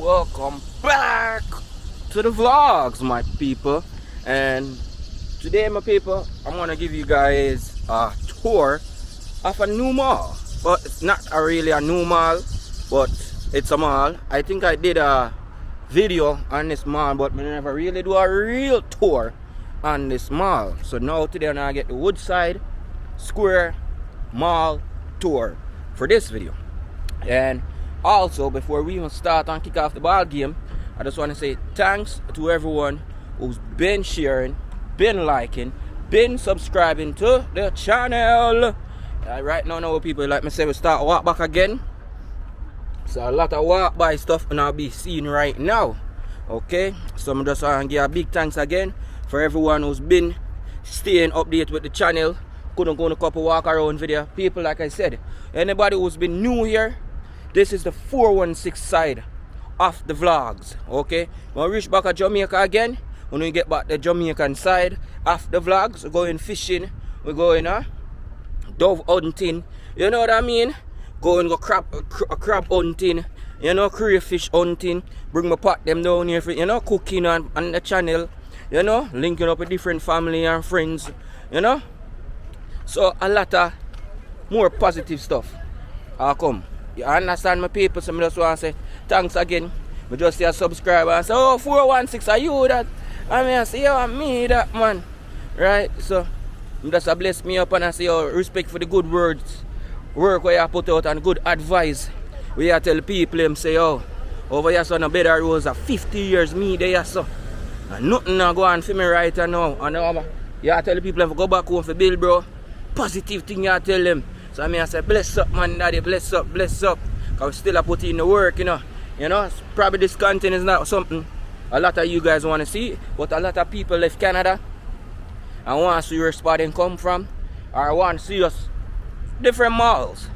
welcome back to the vlogs, my people. And today, my people, I'm gonna give you guys a tour of a new mall. But it's not really a new mall, but it's a mall. I think I did a video on this mall, but I never really do a real tour on this mall. So now today I'm gonna get the Woodside Square mall tour for this video. And also, before we even start and kick off the ball game, I just want to say thanks to everyone who's been sharing, been liking, been subscribing to the channel. Right now, people, like me say, we start walk back again. So a lot of walk by stuff and I'll be seeing right now. Okay, so I'm just want to give a big thanks again for everyone who's been staying updated with the channel. Couldn't go on a couple walk around video. People, like I said, anybody who's been new here, this is the 416 side of the vlogs. Okay, when we reach back at Jamaica again, when we get back the Jamaican side of the vlogs, we're going fishing, we're going dove hunting, you know what I mean? Going go crab hunting, you know, crayfish hunting, bring my pot them down here for, you know, cooking on the channel, you know, linking up with different family and friends, you know. So a lot of more positive stuff come. You understand, my people? So I just want to say thanks again. I just see a subscriber and say, oh, 416, are you that? I mean, I say, yo, I'm me that, man. Right? So I just bless me up and I say, oh, respect for the good words, work where you put out, and good advice where you tell people, them say, oh, over here, son, a better rose of 50 years, me there, so. And nothing now go on for me right now. And you tell people to go back home for bill, bro. Positive thing you tell them. So I say, bless up, man, daddy, bless up, bless up. Cause we still put in the work, you know. You know, probably this content is not something a lot of you guys want to see, but a lot of people left Canada and want to see where spotting come from, or want to see us different malls.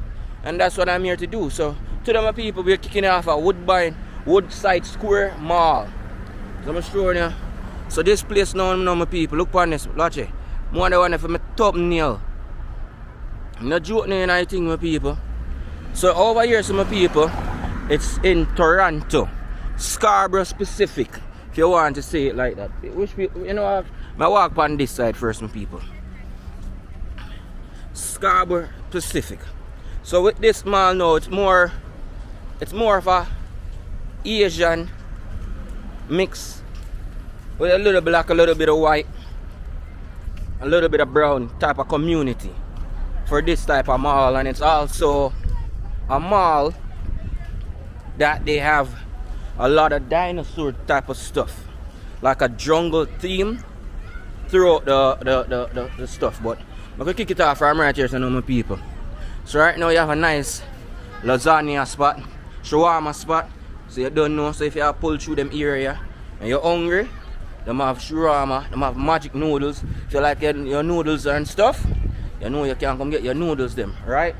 And that's what I'm here to do. So to them people, we're kicking off a Woodside Square mall. So I'm showing you. So this place now, my people, look on this, watch it. More than one for my thumbnail. No joke in anything, my people. So over here, some people, it's in Toronto, Scarborough specific, if you want to say it like that. Which people, you know, I walk on this side first, my people. Scarborough Pacific. So with this mall now, it's more of a Asian mix with a little black, a little bit of white, a little bit of brown type of community for this type of mall. And it's also a mall that they have a lot of dinosaur type of stuff, like a jungle theme throughout the stuff. But I'm gonna kick it off from right here, so know my people. So right now you have a nice lasagna spot, shawarma spot. So you don't know, so if you have pull through them area and you're hungry, they have shawarma, they have magic noodles. If you like your noodles and stuff, you know you can come get your noodles them, right?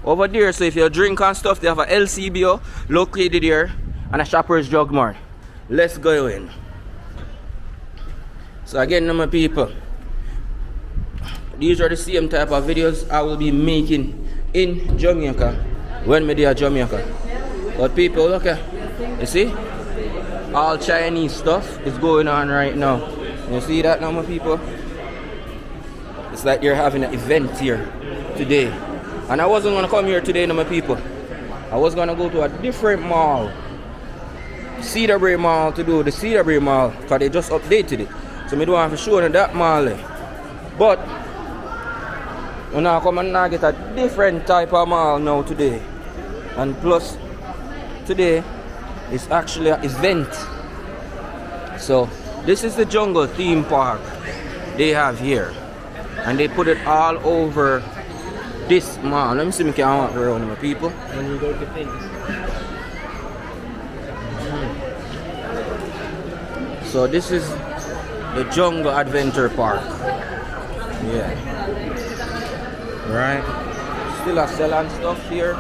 Over there, so if you drink and stuff, they have a LCBO located here and a Shoppers Drug Mart. Let's go in. So again, my people, these are the same type of videos I will be making in Jamaica when we're at Jamaica. But people, look at, you see, all Chinese stuff is going on right now. You see that now, my people? It's like you're having an event here today. And I wasn't gonna come here today, my people. I was gonna go to a different mall, Cedarbrae Mall, to do the Cedarbrae Mall, because they just updated it. So I don't have to show them that mall. But when I come and I get a different type of mall now today. And plus today is actually an event. So this is the jungle theme park they have here. And they put it all over this mall. Let me see if I can walk around my people. And you go to things. So this is the Jungle Adventure Park. Yeah. Right. Still a selling stuff here.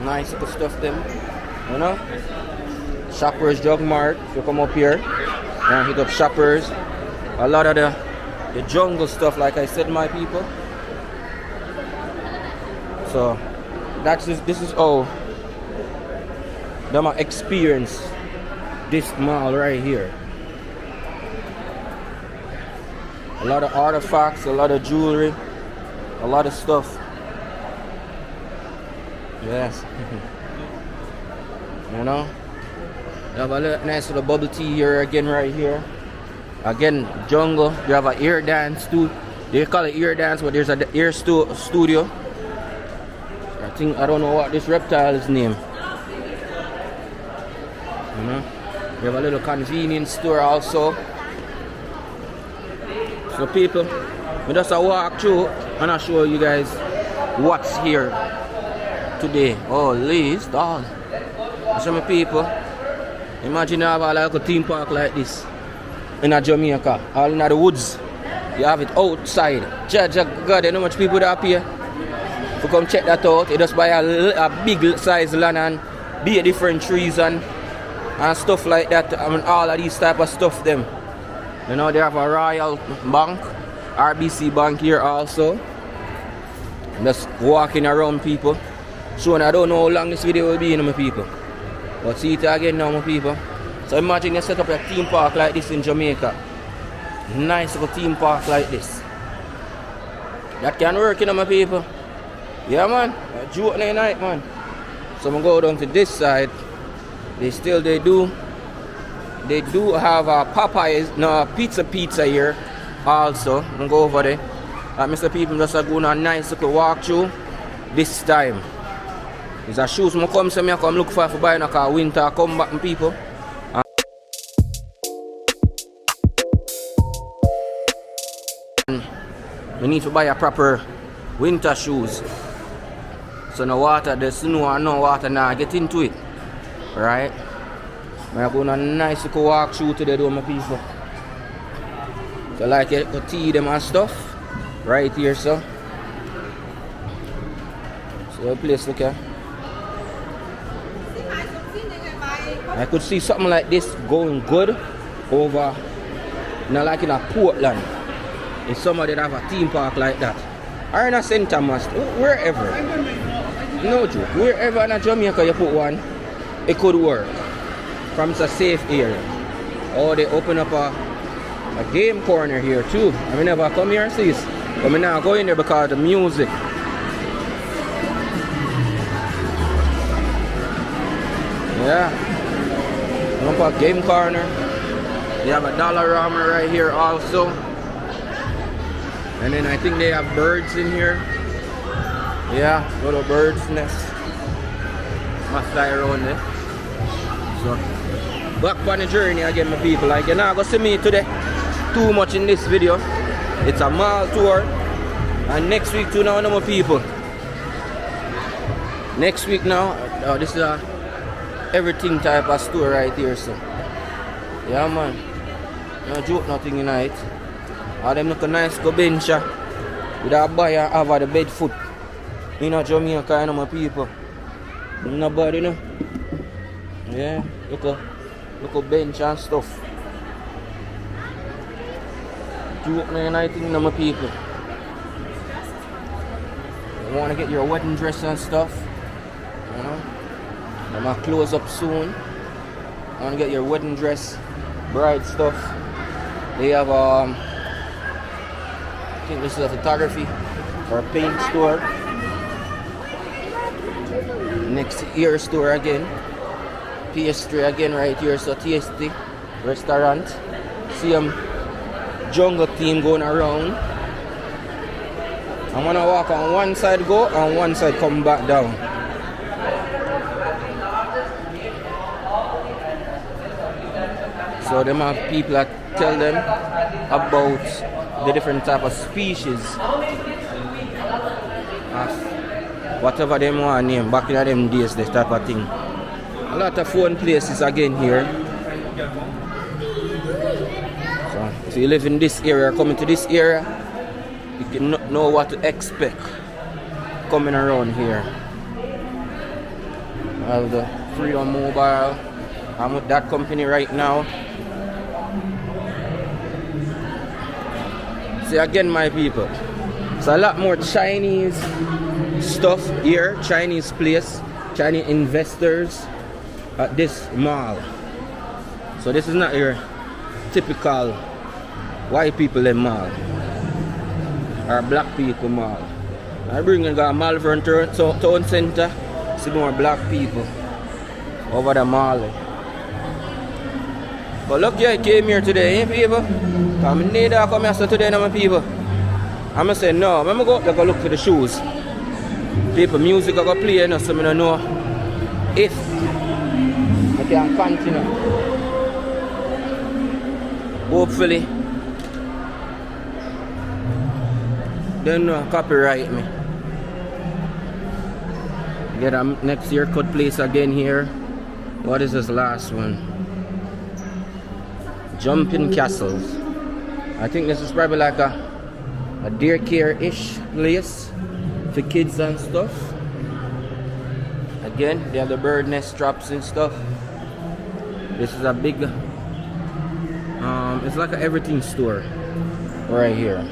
Nice little stuff them. You know? Shoppers Drug Mart. If you come up here and hit up Shoppers. A lot of the jungle stuff, like I said, my people. So this is how them experience this mall right here. A lot of artifacts, a lot of jewelry, a lot of stuff. Yes. You know? You have a nice little bubble tea here again right here. Again, jungle. You have an ear dance too. They call it ear dance, but there's an ear studio. I don't know what this reptile is named. You know? We have a little convenience store also. So people, we just walk through and I'll show you guys what's here today. Oh, Lee's dog. Some people, imagine you have like a theme park like this in a Jamaica, all in the woods. You have it outside. Judge God, you know how much people that up here? To come check that out. You just buy a big size land and be different trees and stuff like that. I mean, all of these type of stuff them. You know, they have a Royal Bank, RBC Bank here also. Just walking around people. Showing I don't know how long this video will be, you know, my people. But see it again now, my people. So imagine you set up a theme park like this in Jamaica. Nice little theme park like this. That can work, you know, my people. Yeah, man. A joke in the night, man. So I'm going to go down to this side. They do have a Popeyes, no, pizza here also. I'm going to go over there. Mr. People just going on a nice little walk through this time. These are shoes I come to me, I come look for buy in a car winter come back, people. And we need to buy a proper winter shoes. So no water, the snow and no water now get into it. Right? I'm going on a nice little walk through today, though, my people. So like you could tea them and stuff. Right here, so. So the place look here. I could see something like this going good over, like in a Portland. If somebody have a theme park like that. Or in a St. Thomas, wherever. No joke, wherever in a Jamaica you put one, it could work. From a safe area. Or they open up a game corner here too. I mean, never come here and see this. But I'm not going there because of the music. Yeah. Up a game corner. They have a Dollarama right here also. And then I think they have birds in here. Yeah, little bird's nest. Must fly around there. So, back on the journey again, my people. Like, you're not going to see me today too much in this video. It's a mall tour. And next week too now, my people. Next week now, this is a everything type of store right here, so. Yeah, man. No joke, nothing in it. All them look a nice go bench with a buyer over the bed foot. In a Jamaica, you know, my people. Nobody, you know. Yeah, look a bench and stuff. Joke, nothing, you know, my people. You want to get your wedding dress and stuff, you know. I'm gonna close up soon. I want to get your wedding dress, bride stuff. They have I think this is a photography or a paint store. Next ear store again. PS3 again right here. So TST restaurant. See jungle team going around. I'm gonna walk on one side go and one side come back down. So them have people that tell them about the different type of species of whatever them want name back in them days, this type of thing. A lot of fun places again here. So if you live in this area, coming to this area, you can know what to expect coming around here. I have the Freedom Mobile. I'm with that company right now. See again, my people, it's a lot more Chinese stuff here, Chinese place, Chinese investors, at this mall. So this is not your typical white people in mall or black people mall. I bring in a Malvern town center, see more black people over the mall. But look, I came here today, people. I need to come here today, my people. I'm gonna say no. I'm gonna go up there, go look for the shoes. People, music I go play, you know, so I don't know if I can continue. Hopefully, they don't copyright me. Get a next year cut place again here. What is this last one? Jumping Castles. I think this is probably like a daycare-ish place for kids and stuff. Again, they have the bird nest traps and stuff. This is a big it's like an everything store right here.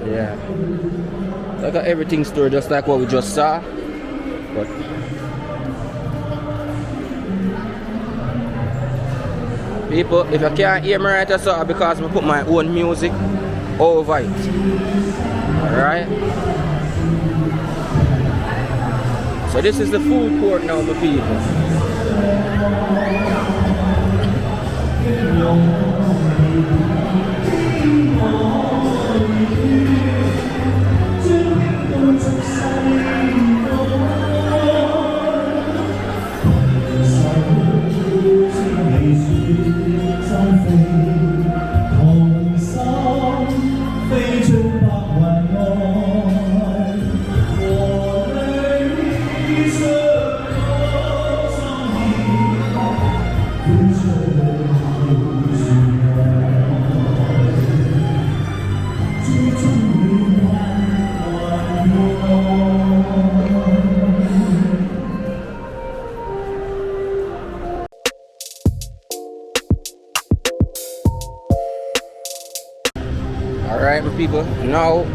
Yeah, like an everything store, just like what we just saw. But people, if you can't hear me right, that's because I put my own music over it. Alright? So this is the food court now, my people. Alright, my people, now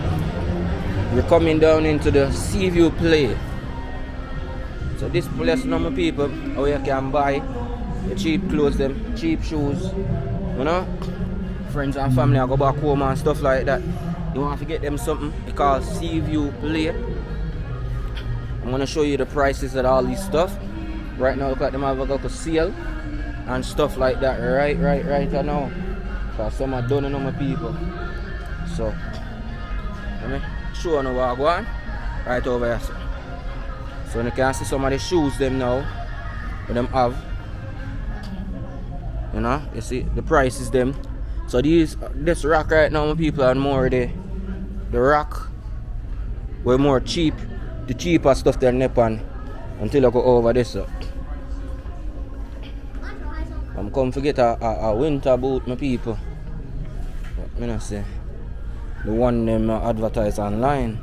we're coming down into the Seaview Play. So this place now, my people, how you can buy the cheap clothes, them cheap shoes, you know, friends and family I go back home and stuff like that. You want to get them something, it's called Seaview Play. I'm gonna show you the prices of all these stuff. Right now, look at them have a sale and stuff like that. Right now, because some are done, my people. So, let me show you what I go on right over here. So you can see some of the shoes them now, what them have. You know, you see the prices them. So this rack right now, my people, and more the rack were more cheap, the cheaper stuff they're Nepal until I go over this. I'm come to get a winter boot, my people. But, I say the one them advertise online.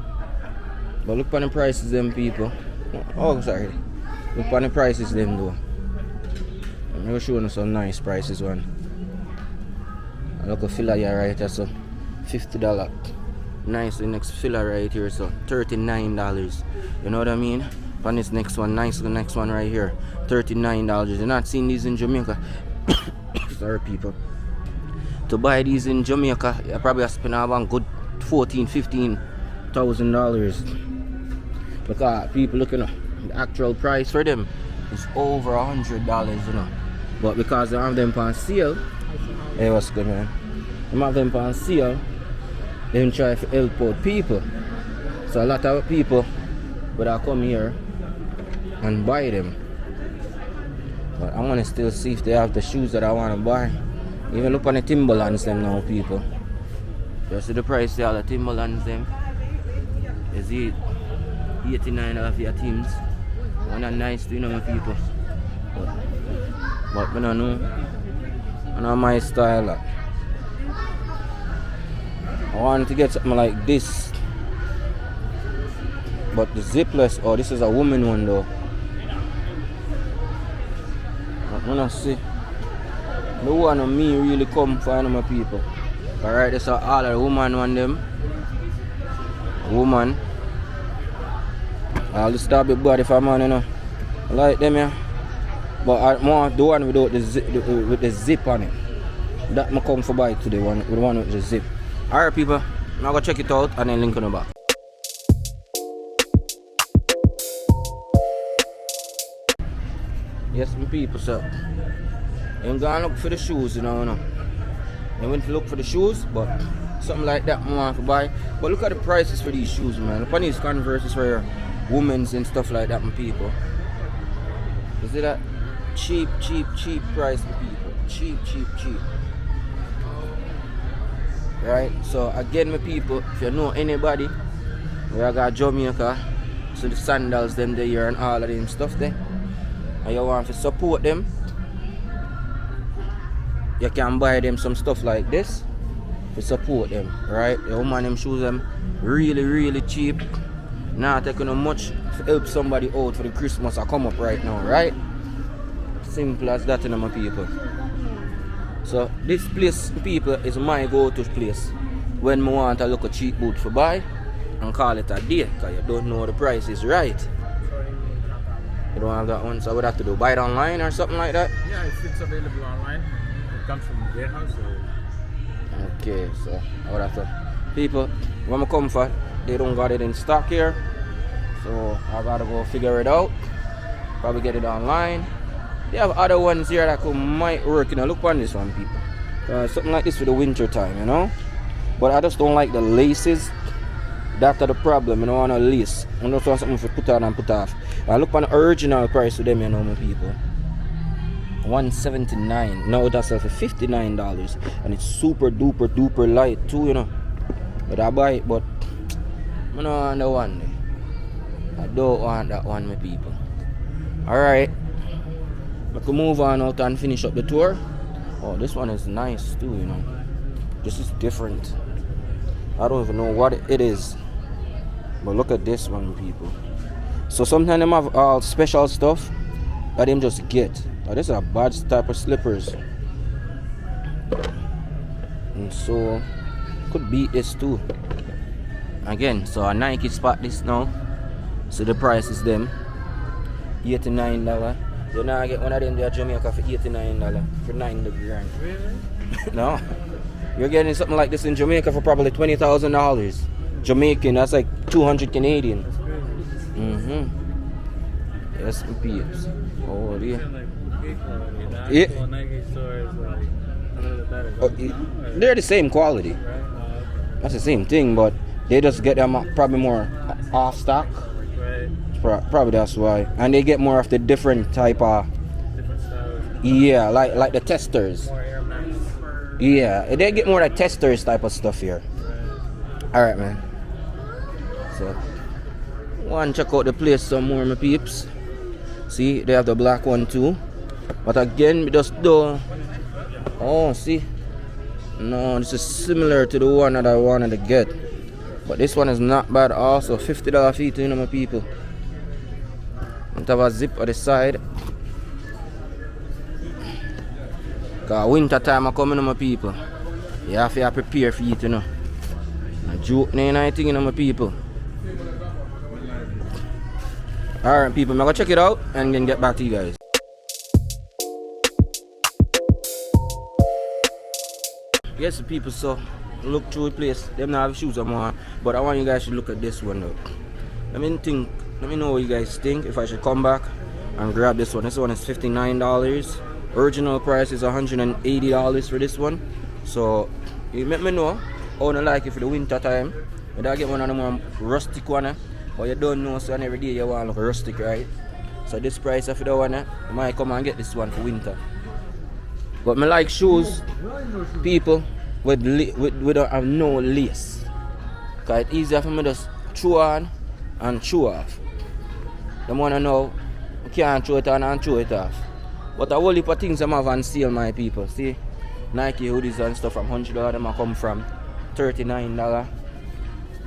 But look at the prices them, people. Oh, sorry. Look at the prices them though. I'm going to show you some nice prices one. I look a filler here right here, so $50. Nice, the next filler right here, so $39. You know what I mean? On this next one, nice, the next one right here, $39. You're not seeing these in Jamaica. Sorry, people. To buy these in Jamaica, you probably have to spend about good $14,000-$15,000 because people looking at the actual price for them is over $100, you know. But because they have them on sale, hey, what's good, man? They have them on sale, they don't try to help out people. So a lot of people would come here and buy them. But I want to still see if they have the shoes that I want to buy. Even look on the Timberlands them now, people. You see the price there, the Timberlands them. You see $89 for your Timbs. One are nice to, you know, my people. But I don't know. I know my style. I want to get something like this. But the zipless, oh, this is a woman one though. But when I see the one of me really come for my people. Alright, this is all the woman one them. Woman. All the stabby body for man, you know. I like them, yeah. But I want the one without with the zip on it. That I come for buy today, one with the one with the zip. Alright people, now go check it out and then link on the back. Yes, my people, so I'm gonna look for the shoes, you know. I went to look for the shoes, but something like that I want to buy. But look at the prices for these shoes, man. Look at these Converses for women's and stuff like that, my people. You see that? Cheap price, my people. Cheap. Right? So again, my people, if you know anybody where I got Jamaica, so the sandals them there and all of them stuff there, and you want to support them, you can buy them some stuff like this to support them, right? The woman them shoes them really cheap. Not taking much to help somebody out for the Christmas I come up right now, right? Simple as that, my people. So this place, people, is my go-to place when I want to look at cheap boots to buy and call it a day, because you don't know the price is right. You don't have that one, so I would have to do buy it online or something like that? Yeah, if it's available online, it comes from the warehouse. Okay, so I would have to. People, when I come for, they don't got it in stock here, so I gotta go figure it out. Probably get it online. They have other ones here that might work. Look on this one, people. Something like this for the winter time, But I just don't like the laces. That's the problem. I don't want a lace. I just want something to put on and put off. I look on the original price of them, my people. $179. Now that's for $59, and it's super duper light too, But I buy it, but I don't want the one. I don't want that one, my people. Alright. I can move on out and finish up the tour. Oh, this one is nice too, This is different. I don't even know what it is. But look at this one, people. So sometimes them have all special stuff that them just get. Now, this is a bad type of slippers. And so could beat this too. Again, so a Nike spot this now. So the price is them $89. You now get one of them there Jamaica for $89 for $9 Really? No. You're getting something like this in Jamaica for probably $20,000. Jamaican, that's like 200 Canadian. That's crazy. Yes, peeps. Oh, yeah. The Yeah. actual Nike store is like a little bit better. Oh, they're the same quality. Right? That's the same thing, but they just get them probably more off stock. Right. Probably that's why. And they get more of the different type of, Different styles. yeah, like the testers. More Air Max. Yeah, they get more like testers type of stuff here. Right. Alright, man. So, want to check out the place some more, my peeps. See, they have the black one too. But again, we just do. Oh, see. No, this is similar to the one that I wanted to get. But this one is not bad also. $50 feet, my people. And have a zip on the side. Cause winter time are coming, my people. You have to prepare for it, A joke, I think, my people. Alright, people, I'm gonna check it out and then get back to you guys. Yes, people, so look through the place. Them not have shoes anymore, but I want you guys to look at this one though. Let me know what you guys think, if I should come back and grab this one. This one is $59. Original price is $180 for this one. So you let me know how you like it for the winter time. But I get one of the more rustic one, but you don't know, so every day you want to look rustic, right? So this price of the one, I might come and get this one for winter. But I like shoes, people, with don't have no lace. Cause it's easier for me to just throw on and throw off. The want to know, you can't throw it on and throw it off. But a whole heap of things I have on sale, my people. See, Nike hoodies and stuff from $100, them come from $39.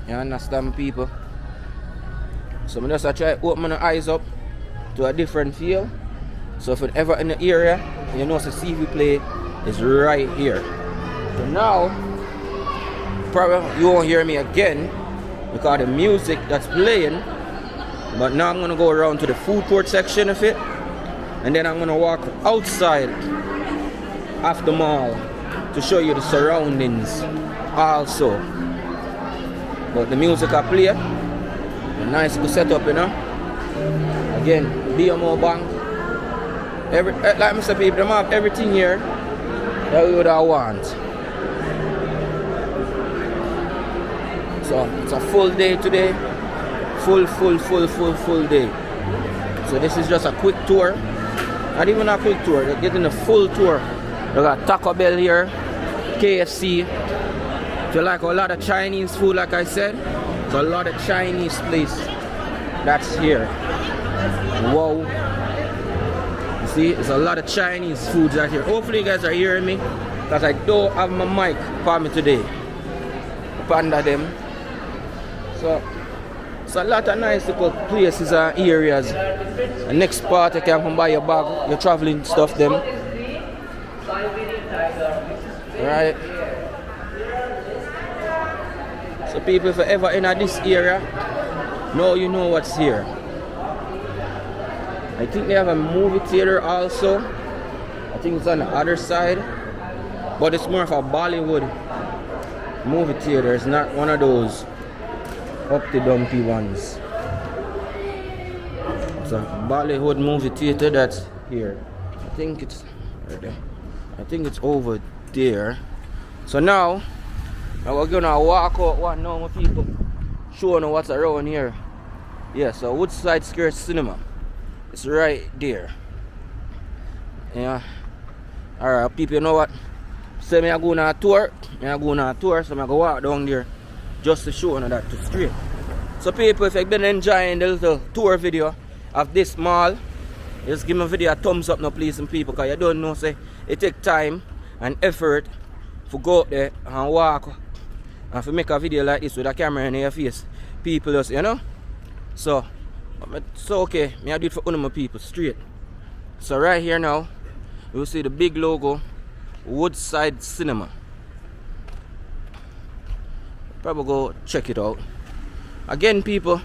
You understand, people? So I just try to open my eyes up to a different feel. So if you're ever in the area, you know the CV play is right here. So now, probably you won't hear me again because the music that's playing. But now I'm gonna go around to the food court section of it and then I'm gonna walk outside of the mall to show you the surroundings also. But the music I play, a nice good setup, you know. Again, BMO Bank. Like I said, people, they have everything here that we would have want. So it's a full day today. Full day. So this is just a quick tour. Not even a quick tour, they're getting a full tour. They got Taco Bell here, KFC. If you like a lot of Chinese food, like I said, it's a lot of Chinese place that's here. Wow. You see, it's a lot of Chinese foods out here. Hopefully you guys are hearing me, because I don't have my mic for me today. Panda them. So it's a lot of nice little places and areas. The next part you can come buy your bag, your traveling stuff them. Right. So people, if you're ever in this area, now you know what's here. I think they have a movie theater also. I think it's on the other side. But it's more of a Bollywood movie theater. It's not one of those Humpty Dumpty ones. It's a Bollywood movie theater that's here. I think it's right there. I think it's over there. So now we're gonna walk out one now, my people, showing you what's around here. Yeah, so Woodside Square Cinema. It's right there. Yeah. Alright, people, you know what? So I go on a tour. So I go walk down there just to show you that to straight. So people, if you've been enjoying the little tour video of this mall, just give my video a thumbs up now, please, and people, because you don't know, say it takes time and effort to go out there and walk and to make a video like this with a camera in your face. People just, you know. So okay, I do it for one of my people straight. So right here now, you'll see the big logo, Woodside Cinema. Probably go check it out. Again, people,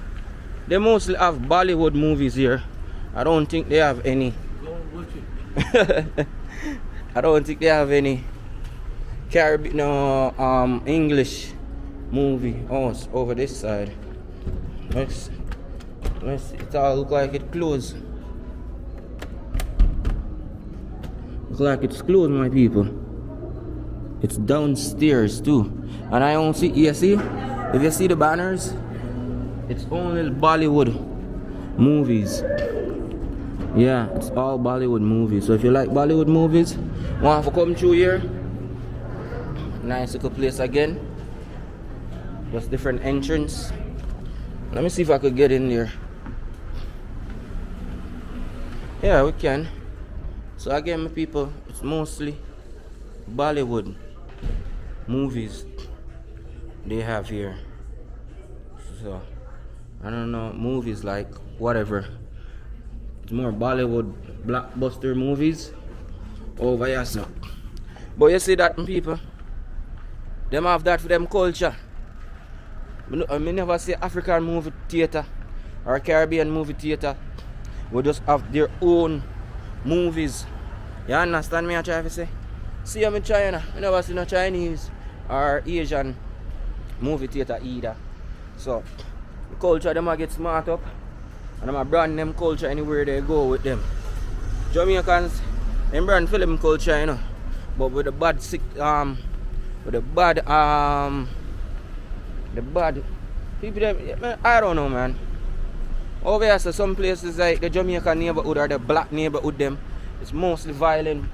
they mostly have Bollywood movies here. I don't think they have any. I don't think they have any Caribbean, no, English movie. Oh, it's over this side. Let's see. It all look like it closed. Look like it's closed, my people. It's downstairs too. And I don't see, you see, if you see the banners, it's only Bollywood movies. Yeah, it's all Bollywood movies. So if you like Bollywood movies, want to come through here, nice little place again. Just different entrance. Let me see if I could get in there. Yeah, we can. So again, my people, it's mostly Bollywood movies they have here. So I don't know, movies like whatever. It's more Bollywood blockbuster movies over here, so. But you see that, people, them have that for them culture. I never see African movie theater or Caribbean movie theater. We just have their own movies. You understand me? I try to say. See, I'm in China. I never see no Chinese or Asian movie theater either. So the culture them a get smart up, and I'm a brand them culture anywhere they go with them. Jamaicans, them brand film culture, you know, but with the bad people them, I don't know, man. Over here, so some places like the Jamaican neighborhood or the black neighborhood them, it's mostly violent.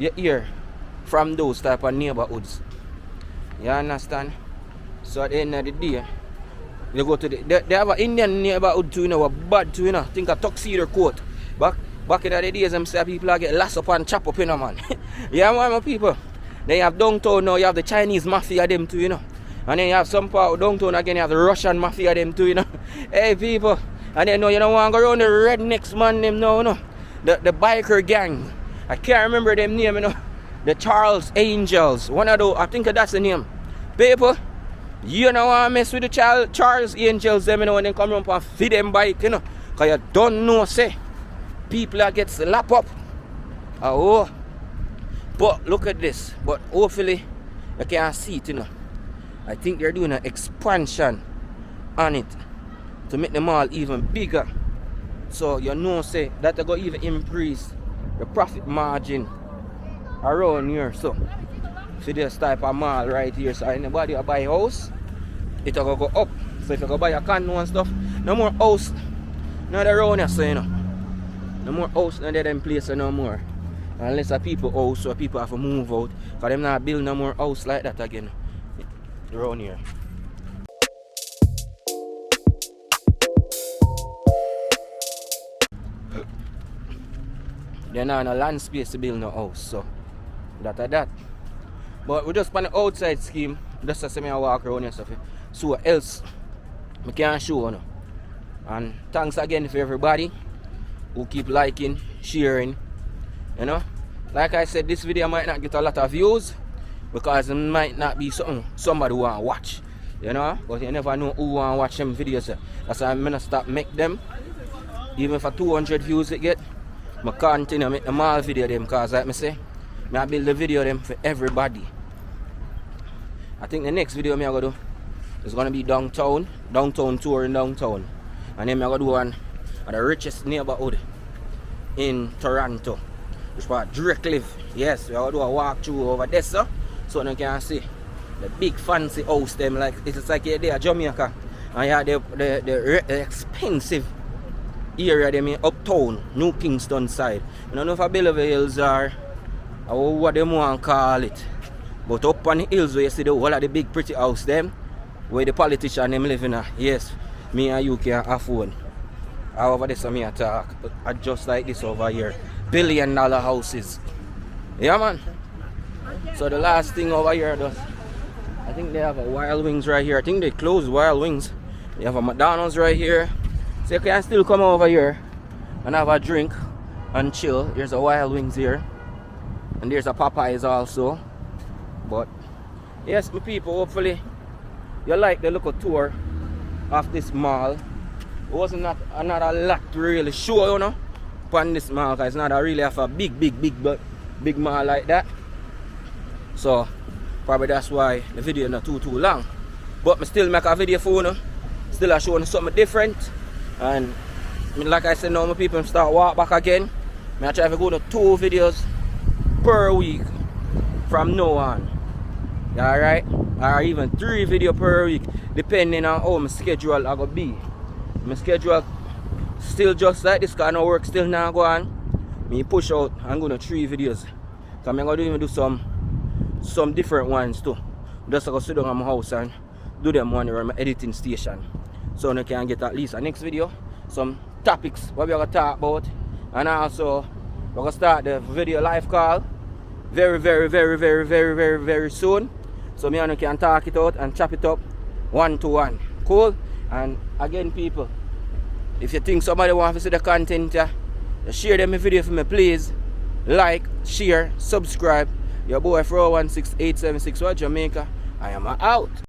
You hear from those type of neighborhoods. You understand? So at the end of the day, they go to they have an Indian neighborhood too, you know, a bad too, you know. Think a tuxedo coat. Back in the days, them say people get lost up and chop up, you know, man. Yeah, man, my people. Then you have downtown now, you have the Chinese mafia them too, you know. And then you have some part of downtown again, you have the Russian mafia them too, you know. Hey, people. And then you don't want to go around the rednecks man them now, you know. The biker gang. I can't remember them name, you know. The Charles Angels. One of those, I think that's the name. People, you don't want to mess with the Charles Angels them, you know, when they come around and feed them bike, you know. Because you don't know, say, people that get slapped up. Oh, but look at this. But hopefully you can see it, you know. I think they're doing an expansion on it to make the mall even bigger. So you know, say that they go even increase the profit margin around here. So for this type of mall right here, so anybody who buy a house, it'll go up. So if you go buy a condo and stuff, no more house, not around here, so you know. No more house, not them place no more. Unless a people house, so people have to move out. Because them not build no more house like that again around here. They're not no land space to build no house, so that. But we just on the outside scheme, just to see me walk around here stuff. So else I can't show you. And thanks again for everybody who keep liking, sharing. You know, like I said, this video might not get a lot of views because it might not be something somebody want to watch. You know, but you never know who want to watch them videos. That's why I'm gonna stop make them. Even for 200 views it get, I continue make the mall video them because like I say, I build the video them for everybody. I think the next video I'm gonna do is gonna be downtown tour in downtown, and then I'm gonna do one of the richest neighborhood in Toronto, which is Drake live. Yes, we're gonna do a walkthrough over there, so you can see the big fancy house them, like it's like you're there Jamaica, and you have the expensive area them in uptown, New Kingston side. I don't know if a Bellevue Hills or what them want to call it, but up on the hills where you see the whole of the big pretty house them, where the politician them living at. Yes, me and you can afford. However, this is me attack. Just like this over here, $1 billion houses. Yeah, man. So the last thing over here, I think they have a Wild Wings right here. I think they closed Wild Wings. They have a McDonald's right here. So you can still come over here and have a drink and chill. There's a Wild Wings here. And there's a Popeyes also. But yes, my people, hopefully you like the local tour of this mall. It wasn't not a lot to really show, you know, upon this mall, because it's not a really have a big mall like that. So probably that's why the video is not too long. But I still make a video for you, still I showing something different. And like I said, now my people start walk back again. I try to go to 2 videos per week from now on. Alright? Or even 3 videos per week, depending on how my schedule I go be. My schedule still just like this kind of work still now go on. Me push out and go to 3 videos. So I'm gonna do some different ones too. Just to go sit down at my house and do them one around my editing station. So you can get at least a next video, some topics what we're gonna talk about. And also we're gonna start the video live call very soon. So me and you can talk it out and chop it up 1-to-1. Cool? And again, people, if you think somebody wants to see the content, share them a video for me, please. Like, share, subscribe. Your boy 416876 Jamaica. I am out.